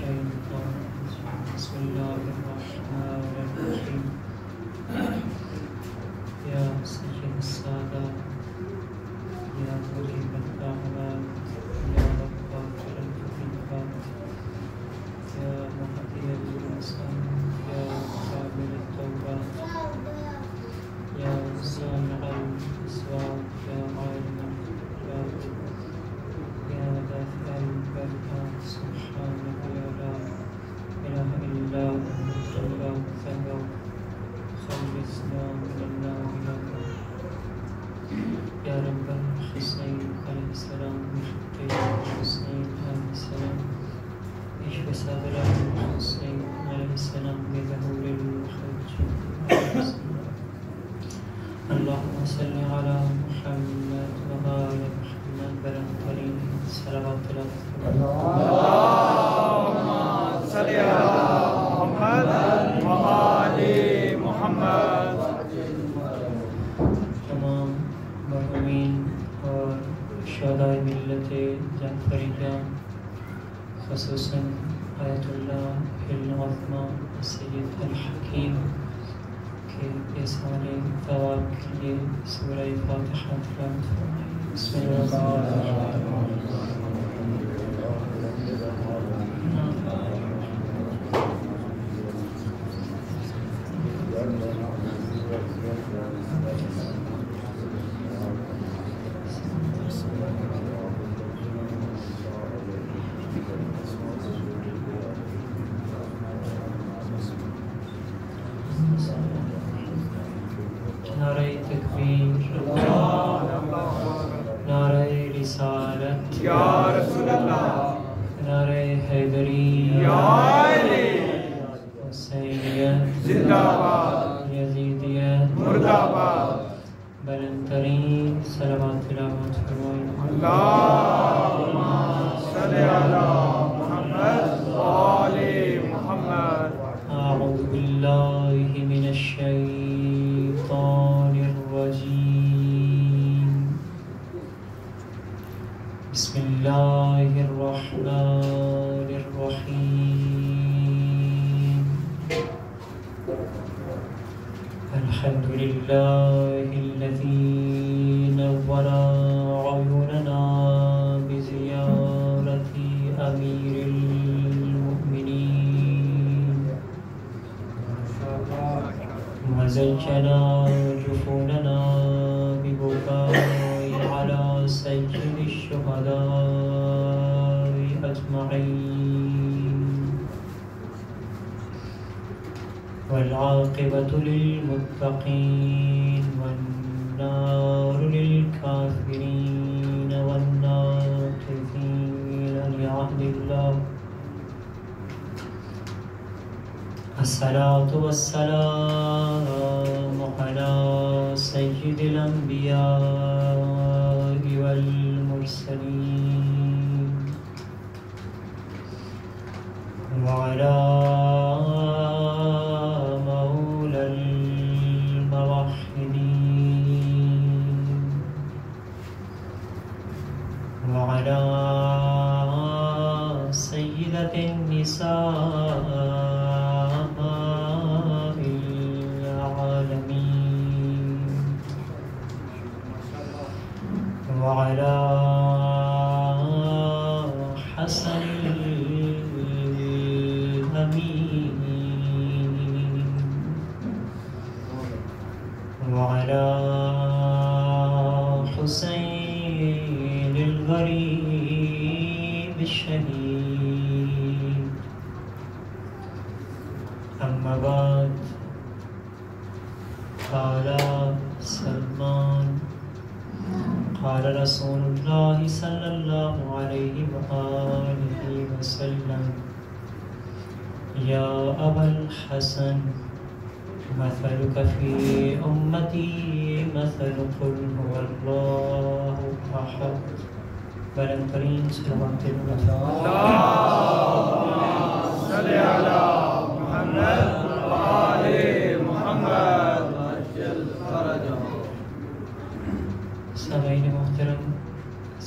الشيطان بسم الله الرحمن الرحيم يا سيد السادات يا مجيب الدعوات يا غفار الخطيئات يا مهدي الإنسان يا قابل التوبات يا سامع الأصوات يا عالم الخفيات يا دافع البركات سبحانك يا لا إله إلا أنت الله ثبت خلصنا من النار يا رب الحسين عليه السلام يا الحسين عليه السلام اشف صدر الحسين عليه السلام بظهور الخير اللهم صل على محمد وآل محمد برحمتك صلوات الله اللهم صل على محمد وآل محمد. تمام مرحومین اور شہدائے ملت جعفریہ خصوصاً آیت اللہ العظمہ سید الحکیم کے احسان ثواب کے لیے سورہ فاتحہ تلاوت فرمائیں. بسم اللہ الرحمن نعرہ تکبیر نعرہ رسالت یا رسول اللہ نعرہ حیدری یا علی حسینیت زندہ باد یزیدیت مرد آباد. بلند ترین صلوات تلاوت فرمائیں. اللہم صل علی محمد وآل محمد. اعوذ باللہ من الشیطان الرجیم بسم اللہ الرحمن الرحیم الحمد لله الذي نور عيوننا بزيارة أمير المؤمنين وزين جفوننا ببكاء على سيد الشهداء أجمعين والعاقبة للمتقين والنار للكافرين والناقضين لعهد الله. الصلاة والسلام على سيد الأنبياء والمرسلين وعلى وعلى سيدة النساء العالمين وعلى حسن الأمين وعلى حسين الغريب الشهيد. أما بعد قال سلمان قال رسول الله صلى الله عليه وآله وسلم يا أبا الحسن مثلك في أمتي مثل قل هو الله أحد. بلند ترین صلوات اللہم صل علی محمد وآل محمد. سامعین محترم،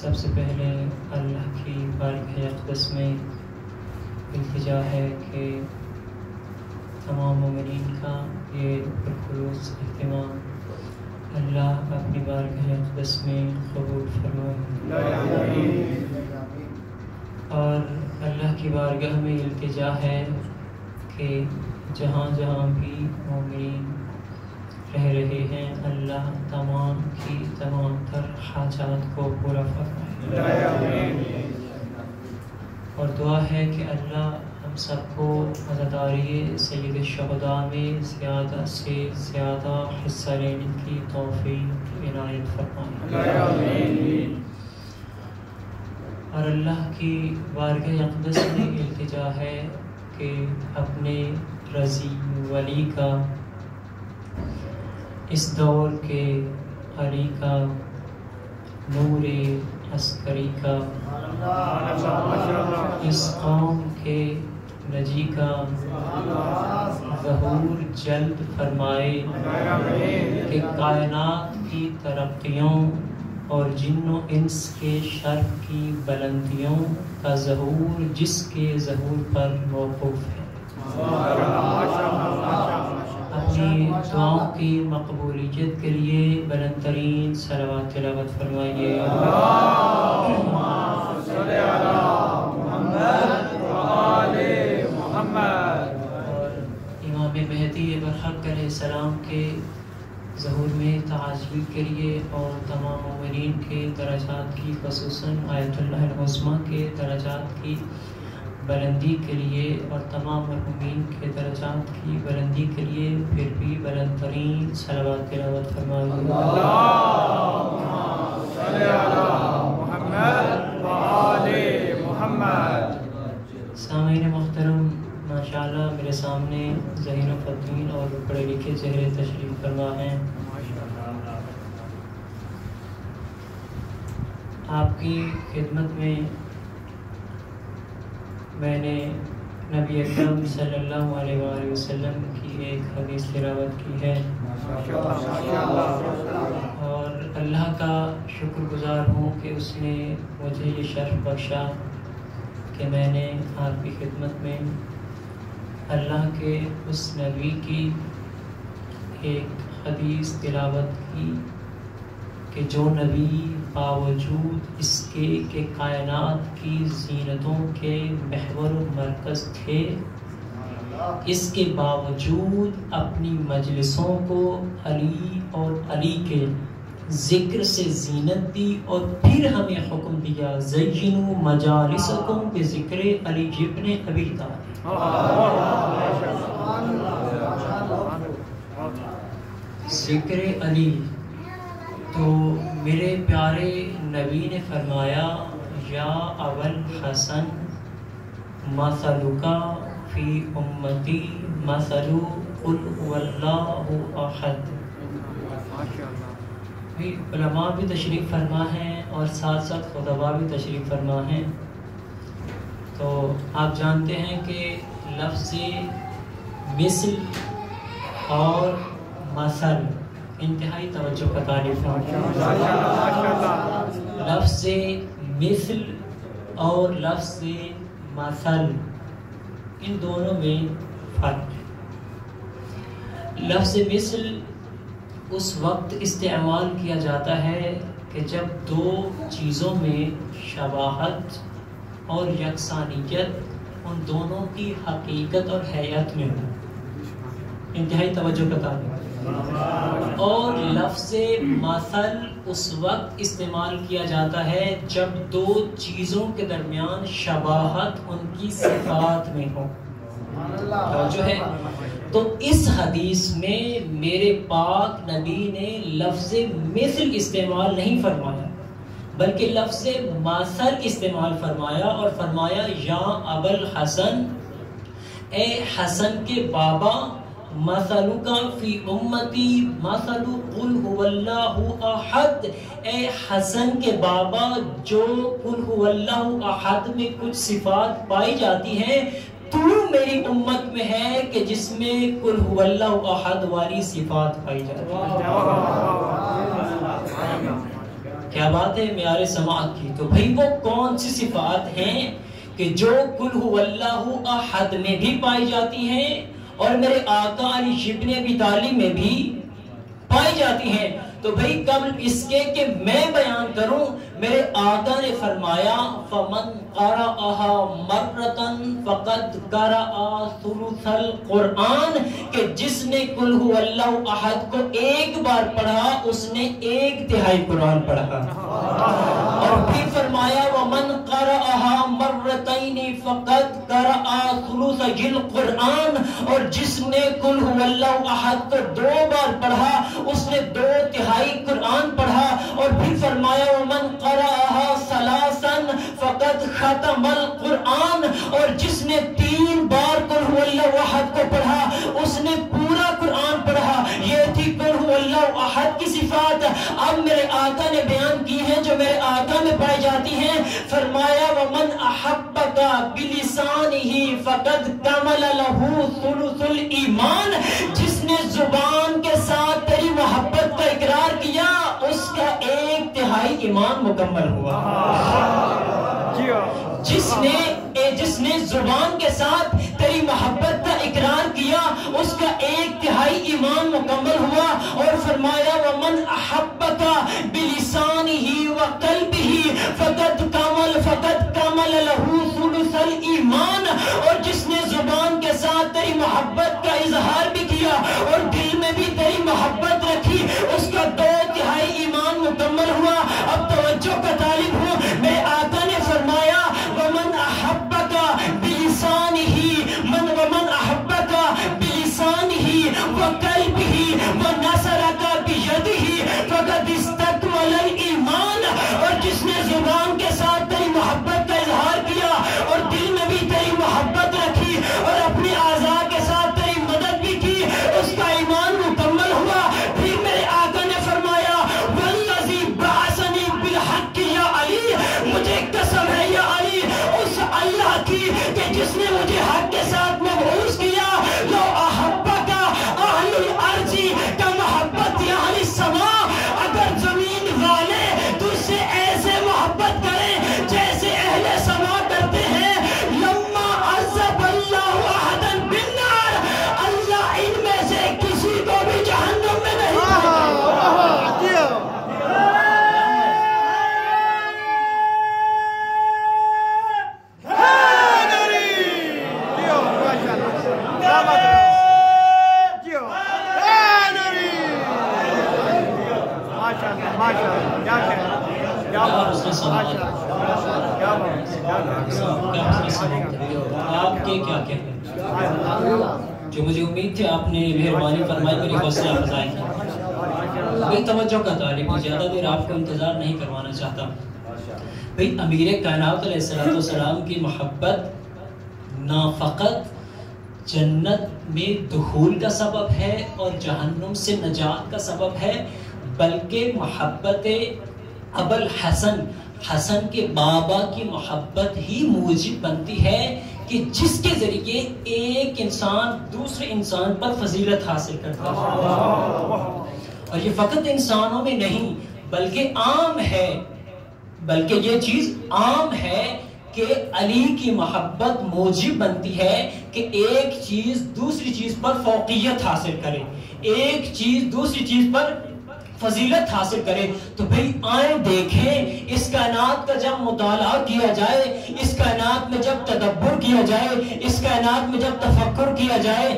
سب سے پہلے اللہ کی بارگاہ اقدس میں التجا ہے کہ تمام مومنین کا یہ پرخلوص اہتمام اللہ اپنی بارگاہ اقدس میں قبول فرمائے، اور اللہ کی بارگاہ میں التجا ہے کہ جہاں جہاں بھی مومنین رہ رہے ہیں اللہ تمام کی تمام تر حاجات کو پورا فرمائے، اور دعا ہے کہ اللہ ہم سب کو عزاداری سید الشہداء میں زیادہ سے زیادہ حصہ لینے کی توفیق عنایت فرمائے، اور اللہ کی بارگاہ اقدس میں التجا ہے کہ اپنے رضی ولی کا، اس دور کے علی کا، نور عسکری کا، اس قوم کے نجی کا ظہور جلد فرمائے کہ کائنات کی ترقیوں اور جن و انس کے شرف کی بلندیوں کا ظہور جس کے ظہور پر موقوف ہے۔ اپنی دعاؤں کی مقبولیت کے لیے بلند ترین صلوات تلاوت فرمائیے۔ اللہم صل علی محمد و آل محمد۔ اور امام مہدی برحق علیہ السلام کے ظہور میں تعجب کے لیے اور تمام مومنین کے درجات کی، خصوصاً آیت اللہ العظمیٰ کے درجات کی بلندی کے لیے اور تمام مرحومین کے درجات کی بلندی کے لیے پھر بھی بلند ترین صلوات تلاوت فرمائیے۔ اللہم صل علی محمد و آل محمد۔ سامعین محترم، ماشاءاللہ میرے سامنے ذہین و فطین اور پڑھے لکھے چہرے تشریف فرما ہیں۔ آپ کی خدمت میں نے نبی اکرم صلی اللہ علیہ وآلہ وسلم کی ایک حدیث تلاوت کی ہے، اور اللہ کا شکر گزار ہوں کہ اس نے مجھے یہ شرف بخشا کہ میں نے آپ کی خدمت میں اللہ کے اس نبی کی ایک حدیث تلاوت کی کہ جو نبی باوجود اس کے کہ کائنات کی زینتوں کے محور و مرکز تھے، اس کے باوجود اپنی مجلسوں کو علی اور علی کے ذکر سے زینت دی، اور پھر ہمیں حکم دیا زینوا مجالسکم بذکر علی ابن ابی طالب۔ ذکر علی تو میرے پیارے نبی نے فرمایا یا ابوالحسن مثلک فی امتی مثل قل هو اللہ احد۔ علماء بھی تشریف فرما ہیں اور ساتھ ساتھ خطباء بھی تشریف فرما ہیں، تو آپ جانتے ہیں کہ لفظ مثل اور مثل انتہائی توجہ کا تعریف ہے۔ لفظ مثل اور لفظ مثل ان دونوں میں فرق ہے۔ لفظ مثل اس وقت استعمال کیا جاتا ہے کہ جب دو چیزوں میں شباہت اور یکسانیت ان دونوں کی حقیقت اور حیات میں ہو، انتہائی توجہ کا تعلق۔ اور لفظ مثل اس وقت استعمال کیا جاتا ہے جب دو چیزوں کے درمیان شباہت ان کی صفات میں ہو، جو ہے۔ تو اس حدیث میں میرے پاک نبی نے لفظ مثل استعمال نہیں فرمایا بلکہ لفظ مثل استعمال فرمایا، اور فرمایا یا ابوالحسن، اے حسن کے بابا، مثلک فی امتی مثل قل هو اللہ احد، اے حسن کے بابا جو قل هو اللہ احد میں کچھ صفات پائی جاتی ہیں تو میری امت میں ہے کہ جس میں قل هو اللہ احد والی صفات پائی جاتی ہیں۔ کیا بات ہے معیار سماعت کی؟ تو بھئی وہ کون سی صفات ہیں کہ جو قل هو اللہ احد میں بھی پائی جاتی ہیں اور میرے آقا علی ابن ابی طالب میں بھی پائی جاتی ہیں. تو بھئی قبل اس کے کہ میں بیان کروں، میرے آقا نے فرمایا فَمَنْ قَرَأَهَا مَرَّةً فَقَدْ قَرَأَ ثُلُثَ الْقُرْآنِ، کہ جس نے قل هو اللہ احد کو ایک بار پڑھا اس نے 1/3 قرآن پڑھا. اور پھر فرمایا وَمَنْ قَرَأَهَا مَرَّتَيْنِ فَقَدْ قَرَأَ ثُلُثَ الْقُرْآنِ، اور جس نے قل هو اللہ احد کو 2 بار پڑھا اس نے 2/3 قرآن پڑھا. اور پھر فرمایا وَمَنْ قَرَأَهَا ثَلَاثًا فَقَدْ خَتَمَ الْقُرْآنِ، اور جس نے 3 بار قل هو اللہ احد کو پڑھا اس نے پورا قرآن پڑھا. یہ تھی قل هو اللہ احد کی صفات. اب میرے آقا نے بیان کی ہیں جو میرے آقا میں پائی جاتی ہیں. فرمایا وَمَنْ أَحَبَّكَ بِلِسَانِهِ فَقَدْ كَمَلَ لَهُ ثُلُثُ الْإِيمَانِ، جس نے زبان کے ساتھ تیری محبت کا اقرار کیا اس کا 1/3 ایمان مکمل ہوا. جس نے زبان کے ساتھ تیری محبت کا اقرار کیا اس کا 1/3 ایمان مکمل ہوا. اور فرمایا وَمَنْ أَحَبَّكَ بِلِسَانِهِ وَقَلْبِهِ فَقَدْ كَمَلَ لَهُ ثُلُثَ الْإِيمَانِ، اور جس نے زبان کے ساتھ تیری محبت کا اظہار بھی کیا اور دل میں بھی تیری محبت رکھی اس کا 2/3 ایمان مکمل ہوا. اب توجہ کا طالب ہوں، میرے آقا نے فرمایا وَمَنْ أَحَبَّكَ بِلِسَانِهِ وَمَنْ أَحَبَّكَ بِلِسَانِهِ وَقَلْبِهِ وَنَصَرَكَ بِيَدِهِ فَقَدِ اسْتَكْمَلَ الْإِيمَانَ، اور جس نے زبان کے ساتھ تیری محبت کا اظہار کیا اور دل میں بھی تیری محبت رکھی اور اپنے اعضاء کے ساتھ تیری مدد بھی کی اس کا ایمان مکمل ہوا. پھر میرے آقا نے فرمایا وَالَّذِي بَعَثَنِي بِالْحَقِّ یا علی، مجھے قسم ہے یا علی اس اللہ کی کہ جس نے مجھے حق کے ساتھ مبعوث کیا. لو احبک اہل الارض کا محبت اہل السماء، اگر زمین والے تجھ سے ایسے محبت کریں جیسے اہل سما کرتے ہیں، لما عذب اللہ احدا بالنار، اللہ ان میں سے کسی کو بھی جہنم میں نہیں آپ کے کیا کہتے ہیں جو مجھے امید تھی آپ نے مہربانی فرمائی میری حوصلہ افزائی کی. بھئی توجہ کا طالب ہوں، زیادہ دیر آپ کو انتظار نہیں کروانا چاہتا. بھئی امیر کائنات علیہ السلام کی محبت نہ فقط جنت میں دخول کا سبب ہے اور جہنم سے نجات کا سبب ہے، بلکہ محبت ابوالحسن حسن کے بابا کی محبت ہی موجب بنتی ہے کہ جس کے ذریعے ایک انسان دوسرے انسان پر فضیلت حاصل کرتا ہے. اور یہ فقط انسانوں میں نہیں بلکہ عام ہے، بلکہ یہ چیز عام ہے کہ علی کی محبت موجب بنتی ہے کہ ایک چیز دوسری چیز پر فوقیت حاصل کرے، ایک چیز دوسری چیز پر فضیلت حاصل کرے. تو بھئی آئیں دیکھیں اس کائنات کا جب مطالعہ کیا جائے، اس کائنات میں جب تدبر کیا جائے، اس کائنات میں جب تفکر کیا جائے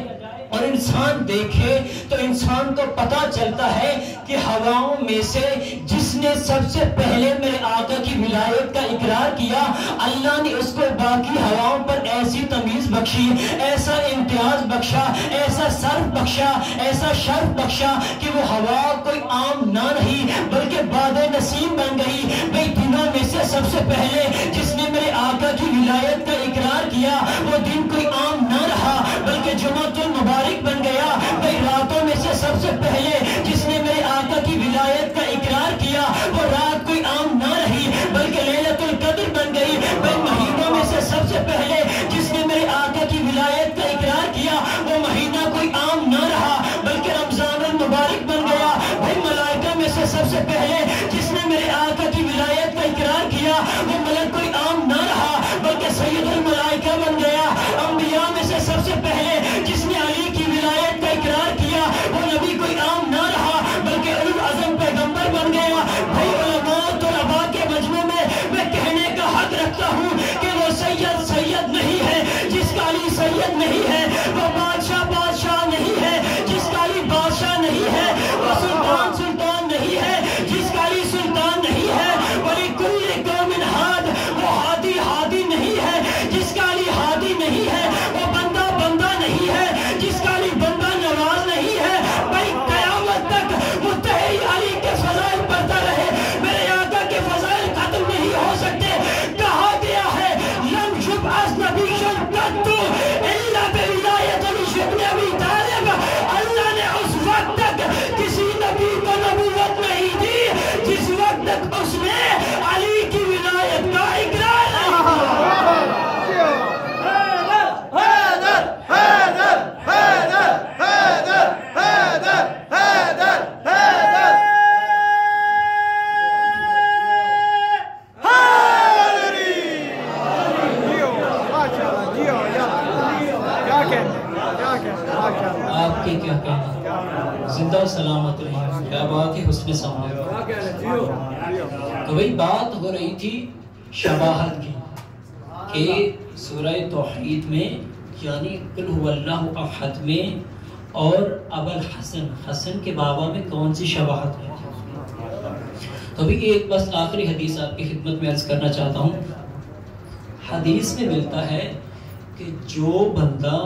اور انسان دیکھے تو انسان کو پتا چلتا ہے کہ ہواؤں میں سے جس نے سب سے پہلے میرے آقا کی ولایت کا اقرار کیا، اللہ نے اس کو باقی ہواؤں پر ایسی تمیز بخشی، ایسا امتیاز بخشا، ایسا صرف بخشا، ایسا شرف بخشا کہ وہ ہوا کوئی عام نہ رہی بلکہ باد نسیم بن گئی. بھئی دنوں میں سے سب سے پہلے جس نے میرے آقا کی ولایت کا اقرار کیا وہ دن کوئی عام نہ رہا بلکہ جمعۃ المبارک بن گیا. بھئی راتوں میں سے سب سے پہلے جس نے میرے آقا کی ولایت کا اقرار کیا وہ رات کوئی عام نہ رہی بلکہ لیلۃ القدر بن گئی. بھئی مہینوں میں سے سب سے پہلے جس نے میرے آقا کی ولایت کا اقرار کیا وہ مہینہ کوئی عام نہ رہا بلکہ رمضان المبارک بن گیا. بھئی ملائکہ میں سے سب سے پہلے جس نے میرے آقا کی ولایت کا اقرار کیا وہ ملک تک اس نے علی کی ولایت کا اقرار نہیں آپ کے کیا کہنا؟ زندہ سلامت رہی، کیا بات ہے حسن سماعت۔ تو وہی بات ہو رہی تھی شباہت کی کہ سورہ توحید میں یعنی قل هو اللہ احد میں اور ابوالحسن حسن کے بابا میں کون سی شباہت ہے؟ تو بھی ایک بس آخری حدیث آپ کی خدمت میں عرض کرنا چاہتا ہوں۔ حدیث میں ملتا ہے کہ جو بندہ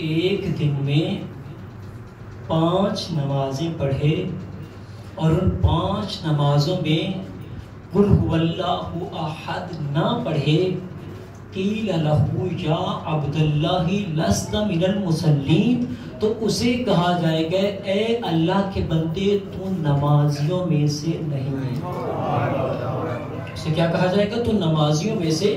ایک دن میں 5 نمازیں پڑھے اور ان 5 نمازوں میں قل هو اللہ احد نہ پڑھے، قیل لہ یا عبد اللہ لست من المصلین، تو اسے کہا جائے گا اے اللہ کے بندے تو نمازیوں میں سے نہیں ہے۔ اسے کیا کہا جائے گا؟ تو نمازیوں میں سے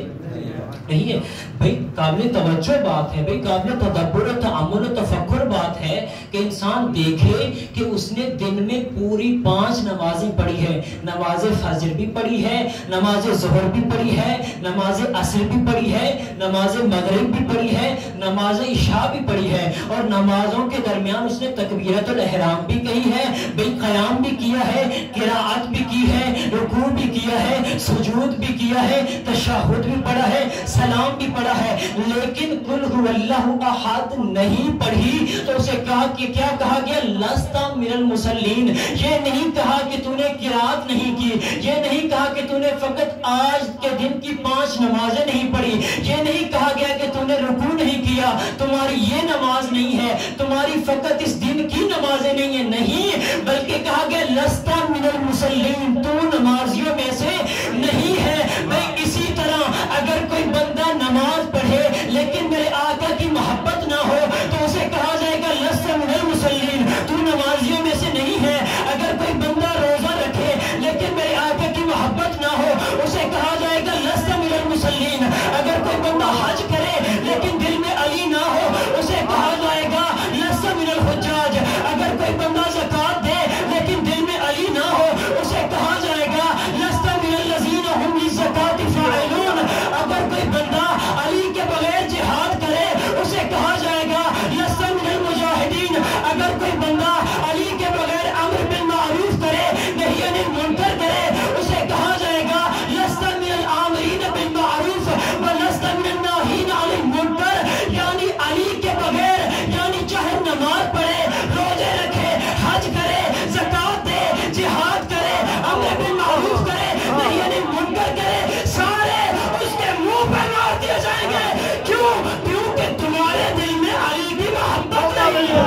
نہیں ہے۔ بھئی قابل توجہ بات ہے، بھئی قابل تدبر و تأمل و تفکر بات ہے کہ انسان دیکھے کہ اس نے دن میں پوری 5 نمازیں پڑھی ہے، نماز فجر بھی پڑھی ہے، نماز ظہر بھی پڑھی ہے، نماز عصر بھی پڑھی ہے، نماز مغرب بھی پڑھی ہے، نماز عشاء بھی پڑھی ہے، اور نمازوں کے درمیان اس نے تکبیرۃ الاحرام بھی کہی ہے، بھئی قیام بھی کیا ہے، قراءت بھی کی ہے، رکوع بھی کیا ہے، سجود بھی کیا ہے، تشہد بھی پڑھا ہے، سلام بھی پڑھا ہے، لیکن قل هو اللہ احد نہیں پڑھی، تو اسے کہا کہ کیا کہا گیا؟ لست من المصلین۔ یہ نہیں کہا کہ تو نے قرات نہیں کی، یہ نہیں کہا کہ تو نے فقط آج کے دن کی 5 نمازیں نہیں پڑھی، یہ نہیں کہا گیا کہ تو نے رکوع نہیں کیا، تمہاری یہ نماز نہیں ہے، تمہاری فقط اس دن کی نمازیں نہیں ہیں، نہیں، بلکہ کہا گیا لست من المصلین، تو نمازیوں میں سے نہیں ہے۔ میں اسی طرح اگر کوئی بندہ نماز پڑھے لیکن میرے آقا کی محبت نہ ہو تو اسے کہا جائے گا لست من المصلین، تو نمازیوں میں سے نہیں ہے۔ اگر کوئی بندہ روزہ رکھے لیکن میرے آقا کی محبت نہ ہو اسے کہا جائے گا لست من المصلین۔ اگر کوئی بندہ حج کرے لیکن دل میں علی نہ ہو اسے کہا جائے گا لست من الحجاج۔ اگر کوئی بندہ زکوٰۃ دے لیکن دل میں علی نہ ہو اسے کہا جائے گا لست من الذین هم للزکاۃ فاعلون۔ اگر کوئی بندہ علی کے بغیر جہاد کرے اسے کہا جائے گا لست من المجاہدین۔ اگر کوئی بندہ علی کے بغیر امر بالمعروف کرے نہی عن المنکر کرے اسے کہا جائے گا لست من الآمرین بالمعروف ولست من الناہین عن المنکر۔ یعنی علی کے بغیر یعنی چاہے نماز پڑھے، روزے رکھے، حج کرے، زکوٰۃ دے، جہاد کرے، امر بالمعروف کرے، نہی عن المنکر کرے، سارے اس کے منہ پہ مار دیے جائیں گے۔ کیوں؟ کیونکہ تمہارے دل میں علی کی محبت نہیں ہے۔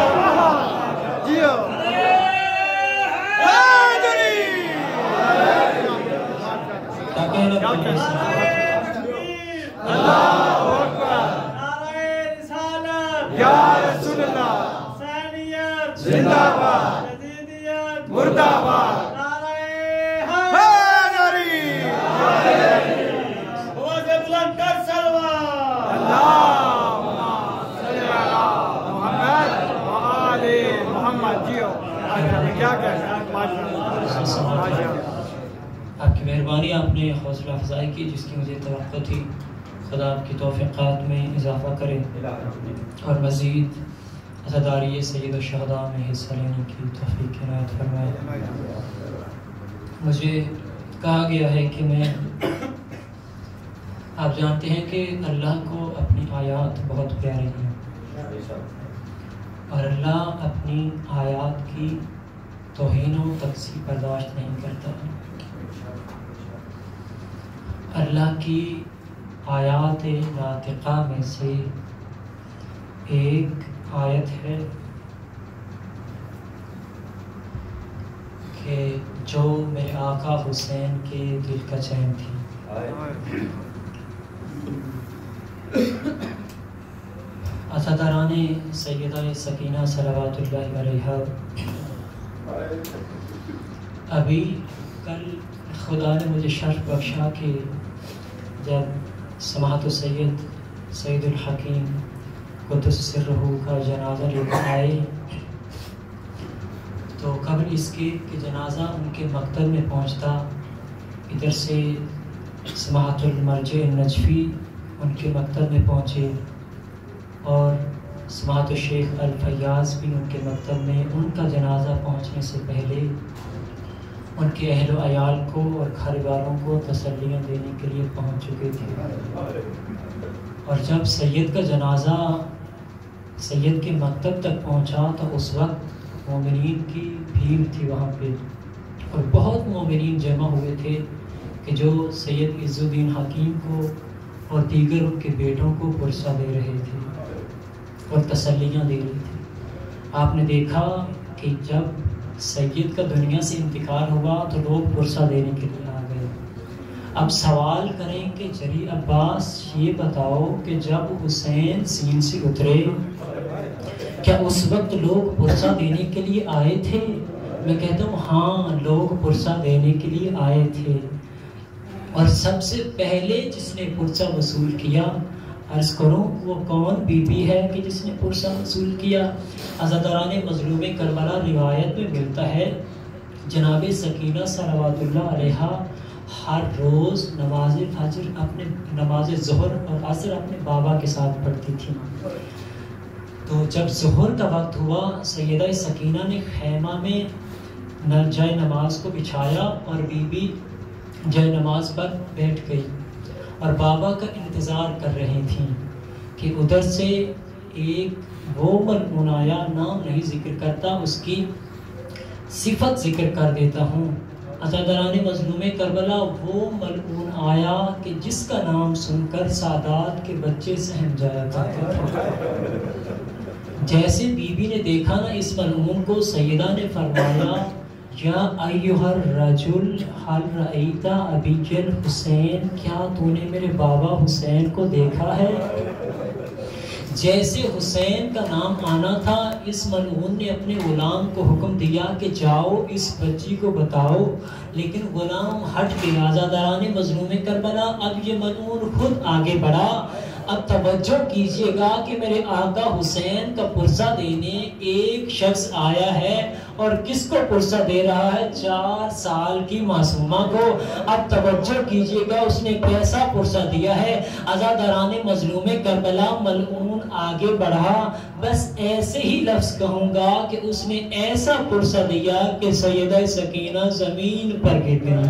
یا رسول اللہ زندہ باد، مردہ باد، آپ کی مہربانی، آپ نے حوصلہ افزائی کی جس کی مجھے توقع تھی۔ خدا آپ کی توفیقات میں اضافہ کرے اور مزید عزاداری سید الشہداء میں حصہ لینے کی توفیق عنایت فرمائے۔ مجھے کہا گیا ہے کہ میں، آپ جانتے ہیں کہ اللہ کو اپنی آیات بہت پیاری ہیں اور اللہ اپنی آیات کی توہین و تقسیم برداشت نہیں کرتا۔ اللہ کی آیات ناطقہ میں سے ایک آیت ہے کہ جو میرے آقا حسین کے دل کا چین تھی۔ عزاداران سیدہ سکینہ صلوات اللہ علیہا، ابھی کل خدا نے مجھے شرف بخشا کہ جب سماحت السید سید الحکیم قدس سرہ کا جنازہ لے کر آئے تو قبل اس کے کہ جنازہ ان کے مکتب میں پہنچتا، ادھر سے سماحت المرجع النجفی ان کے مکتب میں پہنچے اور سماحت الشیخ الفیاض بھی ان کے مکتب میں ان کا جنازہ پہنچنے سے پہلے ان کے اہل و عیال کو اور گھر والوں کو تسلیاں دینے کے لیے پہنچ چکے تھے۔ اور جب سید کا جنازہ سید کے مکتب تک پہنچا تو اس وقت مومنین کی بھیڑ تھی وہاں پہ، اور بہت مومنین جمع ہوئے تھے کہ جو سید عز الدین حکیم کو اور دیگر ان کے بیٹوں کو پرسہ دے رہے تھے اور تسلیاں دے رہے تھے۔ آپ نے دیکھا کہ جب سید کا دنیا سے انتقال ہوا تو لوگ پرسہ دینے کے لیے آ گئے۔ اب سوال کریں کہ جری عباس یہ بتاؤ کہ جب حسین سین سے اترے کیا اس وقت لوگ پرسہ دینے کے لیے آئے تھے؟ میں کہتا ہوں ہاں، لوگ پرسہ دینے کے لیے آئے تھے، اور سب سے پہلے جس نے پرسہ وصول کیا، عرض کروں وہ کون بی بی ہے کہ جس نے پرسہ وصول کیا؟ عزاداران مظلوم کربلا روایت میں ملتا ہے جناب سکینہ صلوات اللہ علیہا ہر روز نماز فجر اپنے نماز ظہر اور عصر اپنے بابا کے ساتھ پڑھتی تھی۔ تو جب ظہر کا وقت ہوا، سیدہ سکینہ نے خیمہ میں جائے نماز کو بچھایا اور بی بی جائے نماز پر بیٹھ گئی اور بابا کا انتظار کر رہی تھیں کہ ادھر سے ایک وہ ملعون آیا، نام نہیں ذکر کرتا، اس کی صفت ذکر کر دیتا ہوں۔ عزاداران مظلوم کربلا وہ ملعون آیا کہ جس کا نام سن کر سادات کے بچے سہم جایا کرتے تھے۔ جیسے بی بی نے دیکھا نا اس ملعون کو، سیدہ نے فرمایا یا ایھا الرجل حل رأیت ابی الحسین، کیا تو نے میرے بابا حسین کو دیکھا ہے؟ جیسے حسین کا نام آنا تھا، اس ملعون نے اپنے غلام کو حکم دیا کہ جاؤ اس بچی کو بتاؤ، لیکن غلام ہٹ گیا۔ عزاداران مظلوم کربلا اب یہ ملعون خود آگے بڑھا۔ اب توجہ کیجئے گا کہ میرے آقا حسین کا پرسہ دینے ایک شخص آیا ہے، اور کس کو پرسہ دے رہا ہے؟ 4 سال کی معصومہ کو۔ اب توجہ کیجئے گا اس نے کیسا پرسہ دیا ہے۔ عزاداران مظلوم کربلا ملعون آگے بڑھا، بس ایسے ہی لفظ کہوں گا کہ اس نے ایسا پرسہ دیا کہ سیدہ سکینہ زمین پر گر گئی۔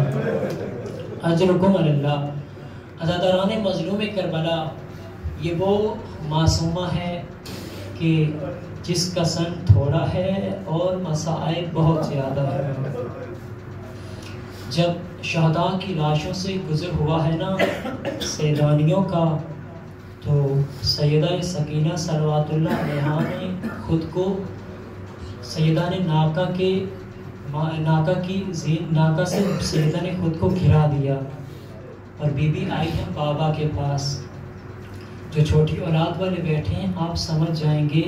اجرکم اللہ۔ عزاداران مظلوم کربلا یہ وہ معصومہ ہے کہ جس کا سن تھوڑا ہے اور مصائب بہت زیادہ ہے۔ جب شہداء کی لاشوں سے گزر ہوا ہے نا سیدانیوں کا، تو سیدہ سکینہ صلوات اللہ علیہا نے خود کو، سیدہ نے ناکہ سے سیدہ نے خود کو گھرا دیا، اور بی بی آئی ہے بابا کے پاس۔ جو چھوٹی اولاد والے بیٹھے ہیں آپ سمجھ جائیں گے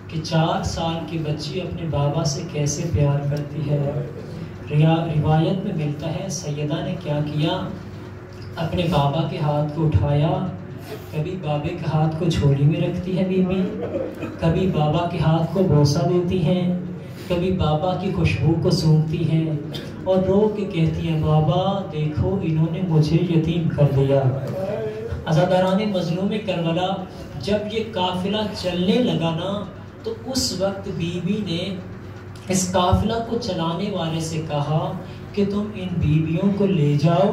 کہ 4 سال کی بچی اپنے بابا سے کیسے پیار کرتی ہے۔ روایت میں ملتا ہے سیدہ نے کیا کیا، اپنے بابا کے ہاتھ کو اٹھایا، کبھی بابے کے ہاتھ کو جھولی میں رکھتی ہے بی بی، کبھی بابا کے ہاتھ کو بوسہ دیتی ہیں، کبھی بابا کی خوشبو کو سونگتی ہیں، اور رو کے کہتی ہیں بابا دیکھو انہوں نے مجھے یتیم کر دیا۔ عزاداران مظلوم کربلا جب یہ قافلہ چلنے لگا نا، تو اس وقت بی بی نے اس قافلہ کو چلانے والے سے کہا کہ تم ان بیویوں کو لے جاؤ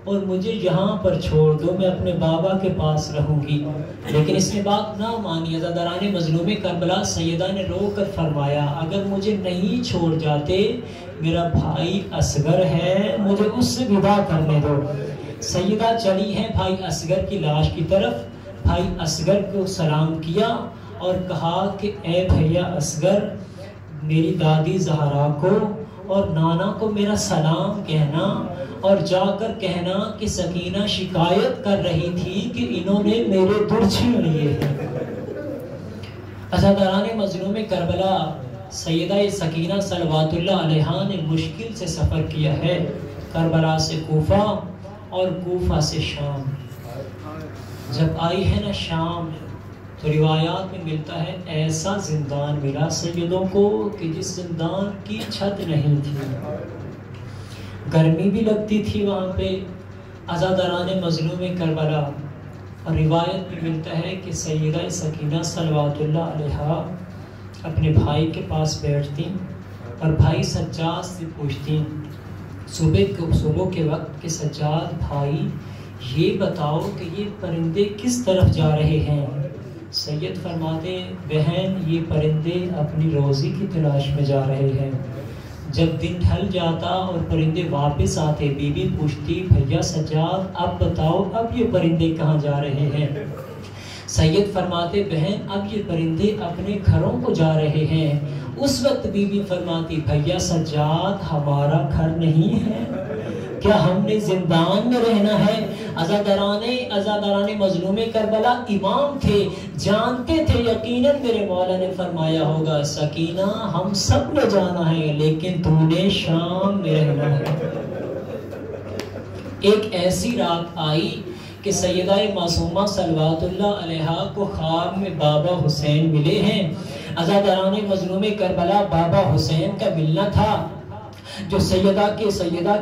اور مجھے یہاں پر چھوڑ دو، میں اپنے بابا کے پاس رہوں گی۔ لیکن اس نے بات نہ مانی۔ عزاداران مظلوم کربلا سیدہ نے رو کر فرمایا اگر مجھے نہیں چھوڑ جاتے، میرا بھائی اصغر ہے، مجھے اس سے ودا کرنے دو۔ سیدہ چلی ہیں بھائی اصغر کی لاش کی طرف، بھائی اصغر کو سلام کیا اور کہا کہ اے بھیا اصغر، میری دادی زہرا کو اور نانا کو میرا سلام کہنا، اور جا کر کہنا کہ سکینہ شکایت کر رہی تھی کہ انہوں نے میرے در چھین لیے ہیں۔ عزاداران مظلوم کربلا سیدہ سکینہ صلوات اللہ علیہا نے مشکل سے سفر کیا ہے، کربلا سے کوفہ اور کوفہ سے شام. جب آئی ہے نا شام تو روایات میں ملتا ہے ایسا زندان ملا سیدوں کو کہ جس زندان کی چھت نہیں تھی، گرمی بھی لگتی تھی وہاں پہ. عزاداران مظلوم کربلا، اور روایت میں ملتا ہے کہ سیدہ سکینہ صلوات اللہ علیہا اپنے بھائی کے پاس بیٹھتی اور بھائی سجاد سے پوچھتی صبح کے وقت کہ سجاد بھائی یہ بتاؤ کہ یہ پرندے کس طرف جا رہے ہیں؟ سید فرماتے بہن یہ پرندے اپنی روزی کی تلاش میں جا رہے ہیں. جب دن ڈھل جاتا اور پرندے واپس آتے، بی بی پوچھتی بھیا سجاد اب بتاؤ اب یہ پرندے کہاں جا رہے ہیں؟ سید فرماتے بہن اب یہ پرندے اپنے گھروں کو جا رہے ہیں. اس وقت بی بی فرماتی بھیا سجاد ہمارا گھر نہیں ہے، کیا ہم نے زندان میں رہنا ہے؟ عزاداران مظلوم کربلا امام تھے، جانتے تھے یقیناً میرے مولا نے فرمایا ہوگا سکینہ ہم سب نے جانا ہے لیکن تو نے شام میں رہنا ہے. ایک ایسی رات آئی کہ سیدہ معصومہ صلوات اللہ علیہا کو خواب میں بابا حسین ملے ہیں. عزاداران مظلوم کربلا بابا حسین کا ملنا تھا. جو سیدہ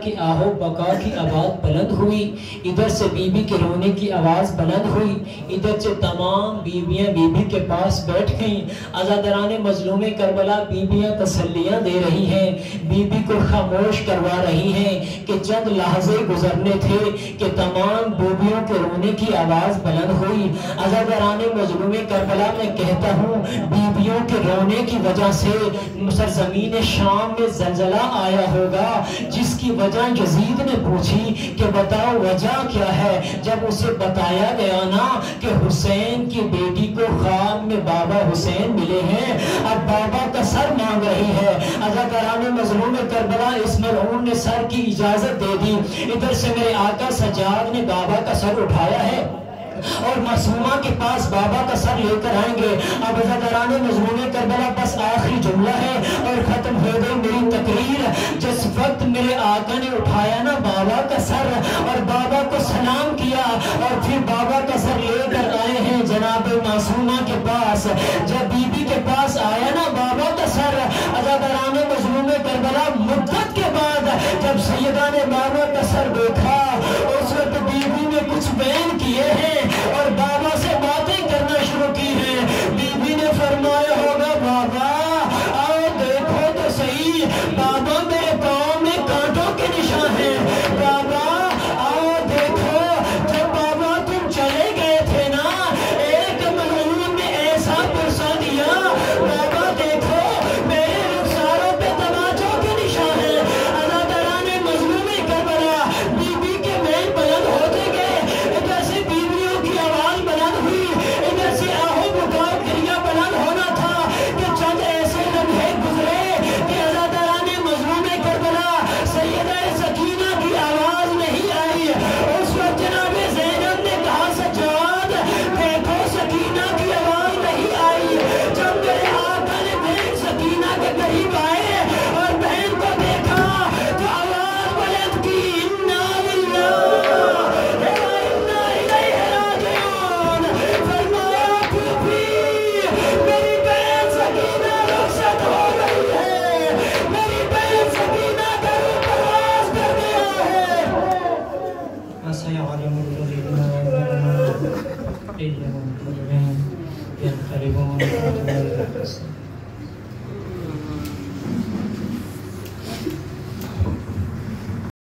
کی آہو بکا کی آواز بلند ہوئی، ادھر سے بی بی کے رونے کی آواز بلند ہوئی، ادھر سے تمام بیویاں بی بی کے پاس بیٹھ گئیں. عزاداران مظلوم کربلا بیویاں تسلیاں دے رہی ہیں، بی بی کو خاموش کروا رہی ہیں کہ چند لحظے گزرنے تھے کہ تمام بیویوں کے رونے کی آواز بلند ہوئی. عزاداران مظلوم کربلا میں کہتا ہوں بیویوں کے رونے کی وجہ سے سرزمین شام میں زلزلہ آیا ہوگا، جس کی وجہ یزید نے پوچھی کہ بتاؤ وجہ کیا ہے. جب اسے بتایا گیا نا کہ حسین کی بیٹی کو خواب میں بابا حسین ملے ہیں، اب بابا کا سر مانگ رہی ہے. عزاداران مظلوم کربلا اس ملعون نے سر کی اجازت دے دی. ادھر سے میرے آقا سجاد نے بابا کا سر اٹھایا ہے اور معصومہ کے پاس بابا کا سر لے کر آئیں گے. اب عزاداران مظلوم کربلا بس آخری جملہ ہے اور ختم ہو گئی میری تقریر. جس وقت میرے آقا نے اٹھایا نا بابا کا سر اور بابا کو سلام کیا اور پھر بابا کا سر لے کر آئے ہیں جناب معصومہ کے پاس. جب بی بی کے پاس آیا نا بابا کا سر، عزاداران مظلوم کربلا مدت کے بعد جب سیدہ نے بابا کا سر دیکھا، اس وقت بی بی نے کچھ بیان کیے ہیں اور بابا سے باتیں کرنا شروع کی ہیں. بی بی نے فرمایا ہوگا بابا آؤ دیکھو تو صحیح، بابا میرے پاؤں میں کانٹوں کے نشان ہیں. بابا آؤ دیکھو، جب بابا تم چلے گئے تھے نا ایک ملعون نے ایسا پرسا دیا، بابا دیکھو میرے رخساروں پہ تماچوں کے نشان ہیں. عزاداران مظلوم کربلا بی بی کے مین بلند ہوتے گئے، ادھر سے بیویوں کی آواز بلند ہوئی، ادھر سے آہو بکا کریا بلند ہونا تھا کہ چند ایسے لمحے گزرے کہ عزاداران مظلوم کربلا سیدہ سکینہ کی آواز نہیں آئی. اس وقت جناب زینب نے کہا سجاد دیکھو سکینہ کی آواز نہیں آئی. جب میرے آقا نے بہن سکینہ کے قریب آئے اور بہن کو دیکھا تو آواز بلند کی انا للہ و انا الیہ راجعون. فرمایا پھوپھی میری بہن سکینہ رخصت ہو گئی ہے، میری بہن سکینہ کا روح پرواز کر گیا ہے. وَسَيَعْلَمُ الَّذِينَ يَنقَلِبُونَ عَلَىٰ عَقِبَيْهِ